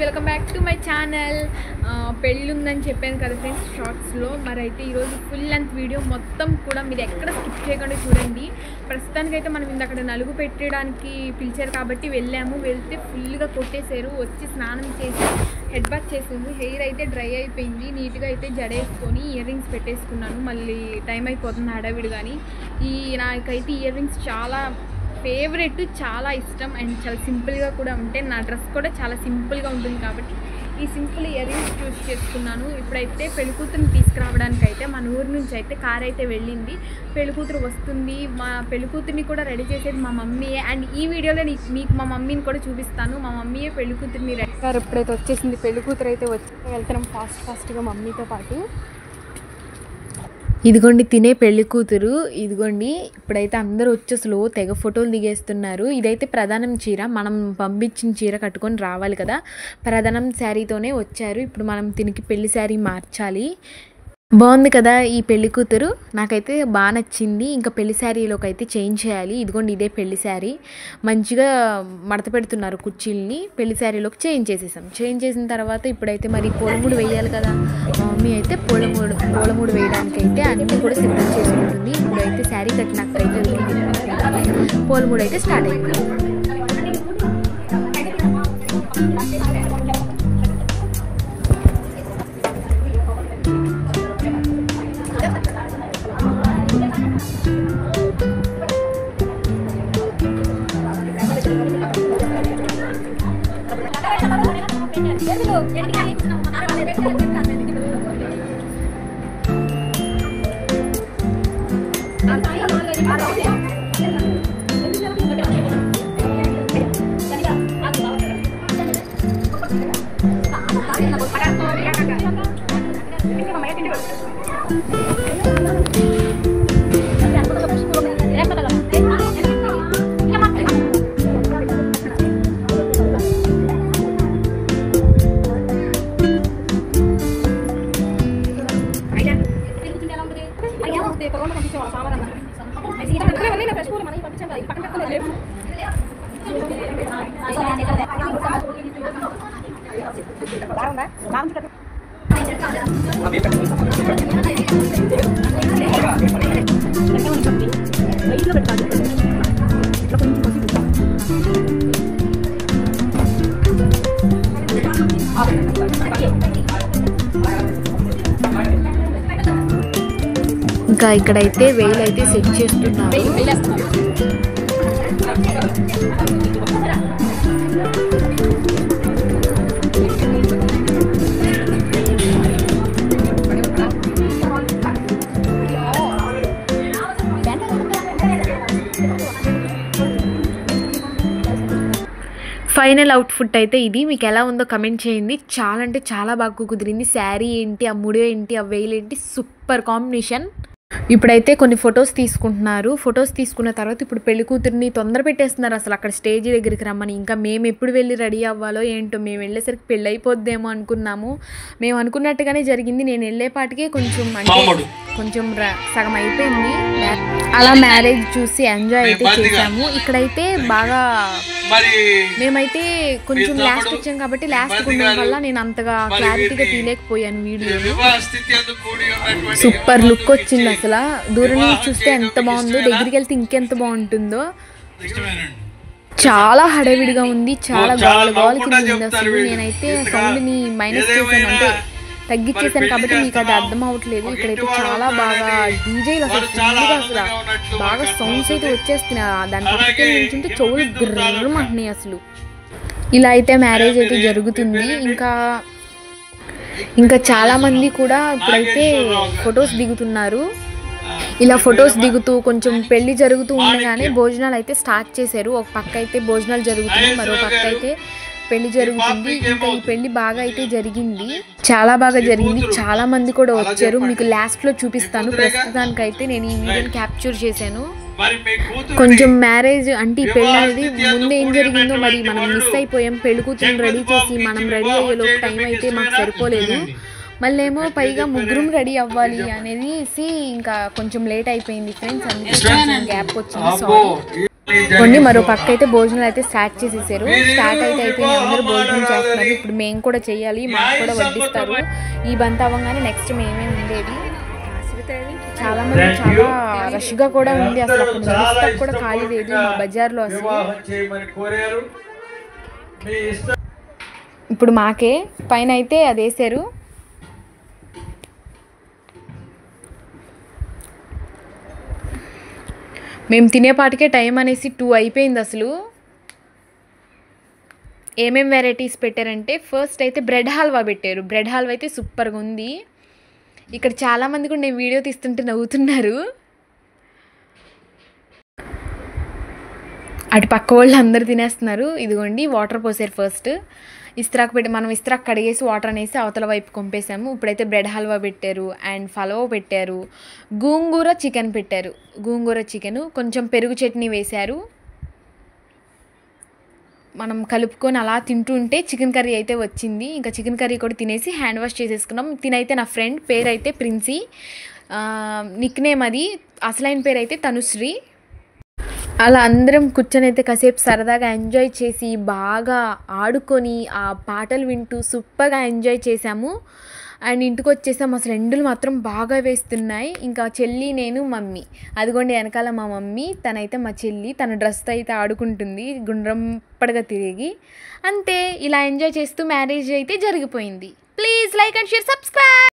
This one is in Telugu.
Welcome back to my channel. పెళ్ళి ఉందని చెప్పాను కదా ఫ్రెండ్స్ షార్ట్స్లో. మరి అయితే ఈరోజు ఫుల్ లెంత్ వీడియో మొత్తం కూడా మీరు ఎక్కడ స్కిప్ చేయకుండా చూడండి. ప్రస్తుతానికైతే మనం అక్కడ నలుగు పెట్టడానికి పిలిచారు కాబట్టి వెళ్ళాము. వెళ్తే ఫుల్గా కొట్టేశారు. వచ్చి స్నానం చేసి హెడ్ బాత్ చేసింది. హెయిర్ అయితే డ్రై అయిపోయింది. నీట్గా అయితే జడేసుకొని ఇయర్ రింగ్స్ పెట్టేసుకున్నాను. మళ్ళీ టైం అయిపోతుంది హడావిడి. కానీ నాకైతే ఇయర్ రింగ్స్ చాలా ఫేవరెట్, చాలా ఇష్టం అండ్ చాలా సింపుల్గా కూడా ఉంటాయి. నా డ్రెస్ కూడా చాలా సింపుల్గా ఉంటుంది కాబట్టి ఈ సింపుల్ ఇయర్ రింగ్స్ చూస్ చేసుకున్నాను. ఇప్పుడైతే పెళ్ళికూతురుని తీసుకురావడానికి అయితే మన ఊరి నుంచి అయితే కార్ అయితే వెళ్ళింది. పెళ్ళికూతురు వస్తుంది. మా పెళ్ళికూతురిని కూడా రెడీ చేసేది మా మమ్మీయే. అండ్ ఈ వీడియోలో మీకు మా మమ్మీని కూడా చూపిస్తాను. మా మమ్మీయే పెళ్ళికూతురిని రెడీ. ఇప్పుడైతే వచ్చేసింది పెళ్ళికూతురు అయితే వెళ్తున్నాం ఫాస్ట్గా మమ్మీతో పాటు. ఇదిగోండి తినే పెళ్లి కూతురు. ఇదిగోండి ఇప్పుడైతే అందరూ వచ్చి అసలు తెగ ఫోటోలు దిగేస్తున్నారు. ఇదైతే ప్రధానం చీర, మనం పంపించిన చీర కట్టుకొని రావాలి కదా. ప్రధానం శారీతోనే వచ్చారు. ఇప్పుడు మనం తినికి పెళ్లి శారీ మార్చాలి. బాగుంది కదా ఈ పెళ్లి కూతురు, నాకైతే బాగా నచ్చింది. ఇంకా పెళ్లి శారీలోకి అయితే చేంజ్ చేయాలి. ఇదిగోండి ఇదే పెళ్లి శారీ. మంచిగా మడత పెడుతున్నారు కుర్చీల్ని. పెళ్లి శారీలోకి చేంజ్ చేసేసాం. చేంజ్ చేసిన తర్వాత ఇప్పుడైతే మరి పూలమూడు వేయాలి కదా. మమ్మీ అయితే పూలమూడు వేయడానికి అయితే అన్నీ కూడా సిద్ధం చేసుకుంటుంది. ఇప్పుడైతే శారీ కట్టినక్కడైతే పూలమూడు అయితే స్టార్ట్ అయింది. ఇంకా ఇక్కడైతే వేలు అయితే సెట్ చేస్తున్నారు. ఫైనల్ అవుట్ఫిట్ అయితే ఇది. మీకు ఎలా ఉందో కమెంట్ చేయండి. చాలా అంటే చాలా బాగా కుదిరింది. శారీ ఏంటి, ఆ ముడి ఏంటి, ఆ వేలు ఏంటి, సూపర్ కాంబినేషన్. ఇప్పుడైతే కొన్ని ఫొటోస్ తీసుకుంటున్నారు. ఫొటోస్ తీసుకున్న తర్వాత ఇప్పుడు పెళ్లి కూతురిని తొందర పెట్టేస్తున్నారు అసలు అక్కడ స్టేజ్ దగ్గరికి రమ్మని. ఇంకా మేము ఎప్పుడు వెళ్ళి రెడీ అవ్వాలో ఏంటో. మేము వెళ్ళేసరికి పెళ్ళి అయిపోద్దేమో అనుకున్నాము. మేము అనుకున్నట్టుగానే జరిగింది. నేను వెళ్ళేపాటికే కొంచెం సగం అయిపోయింది. అలా మ్యారేజ్ చూసి ఎంజాయ్ అయితే చేసాము. ఇక్కడైతే బాగా మేమైతే కొంచెం లాస్ట్ వచ్చాం కాబట్టి లాస్ట్ ఉండడం వల్ల నేను అంతగా క్లారిటీగా తీయలేకపోయాను వీడియోని. సూపర్ లుక్ వచ్చింది అసలు. దూరం నుంచి చూస్తే ఎంత బాగుందో, దగ్గరికి వెళ్తే ఇంకెంత బాగుంటుందో. చాలా హడావిడిగా ఉంది. చాలా గాలి కింద ఉంది అసలు. నేనైతే సౌండ్ని మైనస్ చేశాను, అంటే తగ్గించేసాను కాబట్టి మీకు అది అర్థం అవ్వట్లేదు. ఇక్కడైతే చాలా బాగా డీజేలు అసలు ఫుల్గా అసలు బాగా సౌండ్స్ అయితే వచ్చేస్తున్నాయి. దాని పక్కకి నుంచుంటే చెవులు గిర్రమంటున్నాయి అసలు. ఇలా అయితే మ్యారేజ్ అయితే జరుగుతుంది. ఇంకా చాలామంది కూడా ఇప్పుడైతే ఫొటోస్ దిగుతున్నారు. ఇలా ఫొటోస్ దిగుతూ కొంచెం పెళ్లి జరుగుతూ ఉండగానే భోజనాలు అయితే స్టార్ట్ చేశారు. ఒక పక్క అయితే భోజనాలు జరుగుతున్నాయి, మరో పక్క అయితే పెళ్లి జరుగుతుంది. ఇంకా ఈ పెళ్లి బాగా అయితే జరిగింది, చాలా బాగా జరిగింది. చాలా మంది కూడా వచ్చారు. మీకు లాస్ట్ లో చూపిస్తాను. ప్రస్తుతానికైతే నేను ఈ వీడియోని క్యాప్చర్ చేశాను. కొంచెం మ్యారేజ్ అంటే ఈ పెళ్ళి అనేది ముందు ఏం జరిగిందో మరి మనం మిస్ అయిపోయాం. పెళ్లి కూతురుని రెడీ చేసి మనం రెడీ అయ్యేలోపు టైం అయితే మాకు సరిపోలేదు. మళ్ళీ ఏమో పైగా ముగ్గురం రెడీ అవ్వాలి అనేది ఇంకా కొంచెం లేట్ అయిపోయింది ఫ్రెండ్స్. అందుకే గ్యాప్ వచ్చింది, సారీ. కొన్ని మరో పక్క అయితే భోజనాలు అయితే స్టార్ట్ చేసేసారు. స్టార్ట్ అయితే అయిపోయింది, అందరూ భోజనం చేస్తున్నారు. ఇప్పుడు మేము కూడా చేయాలి, మాకు కూడా వడ్డిస్తారు. ఈ బంత్ అవ్వగానే నెక్స్ట్ మేమే ఉండేది. చాలా మంది చాలా రష్గా కూడా ఉంది, అసలు అక్కడ నిలుస్తాకు కూడా ఖాళీ లేదు మా బజార్లో అసలు. ఇప్పుడు మాకే పైన అయితే అది వేసారు. మేము తినేపాటికే టైం అనేసి 2 అయిపోయింది అసలు. ఏమేం వెరైటీస్ పెట్టారంటే ఫస్ట్ అయితే బ్రెడ్ హల్వా పెట్టారు. బ్రెడ్ హల్వా అయితే సూపర్గా ఉంది. ఇక్కడ చాలామంది కూడా నేను వీడియో తీస్తుంటే నవ్వుతున్నారు. అటు పక్క వాళ్ళు అందరు తినేస్తున్నారు. ఇదిగోండి వాటర్ పోసారు. ఫస్ట్ ఇస్త్రాకు పెట్టి మనం ఇస్త్రాకు కడిగేసి వాటర్ అనేసి అవతల వైపు కొంపేసాము. ఇప్పుడైతే బ్రెడ్ హల్వా పెట్టారు అండ్ ఫలవ పెట్టారు, గోంగూర చికెన్ పెట్టారు. గోంగూర చికెను కొంచెం పెరుగు చట్నీ వేశారు. మనం కలుపుకొని అలా తింటూ ఉంటే చికెన్ కర్రీ అయితే వచ్చింది. ఇంకా చికెన్ కర్రీ కూడా తినేసి హ్యాండ్ వాష్ చేసేసుకున్నాం. తినైతే నా ఫ్రెండ్ పేరు అయితే ప్రిన్సీ, నిక్ నేమ్ అది, అసలైన పేరు అయితే తనుశ్రీ. అలా అందరం కూర్చొని అయితే కాసేపు సరదాగా ఎంజాయ్ చేసి బాగా ఆడుకొని ఆ పాటలు వింటూ సూపర్గా ఎంజాయ్ చేసాము. అండ్ ఇంటికి వచ్చేసాము. అసలు ఎండలు మాత్రం బాగా వేస్తున్నాయి. ఇంకా చెల్లి, నేను, మమ్మీ, అదిగోండి వెనకాల మా మమ్మీ, తనైతే మా చెల్లి, తన డ్రెస్ అయితే ఆడుకుంటుంది గుండ్రం పడగా తిరిగి. అంతే, ఇలా ఎంజాయ్ చేస్తూ మ్యారేజ్ అయితే జరిగిపోయింది. Please like and share, subscribe.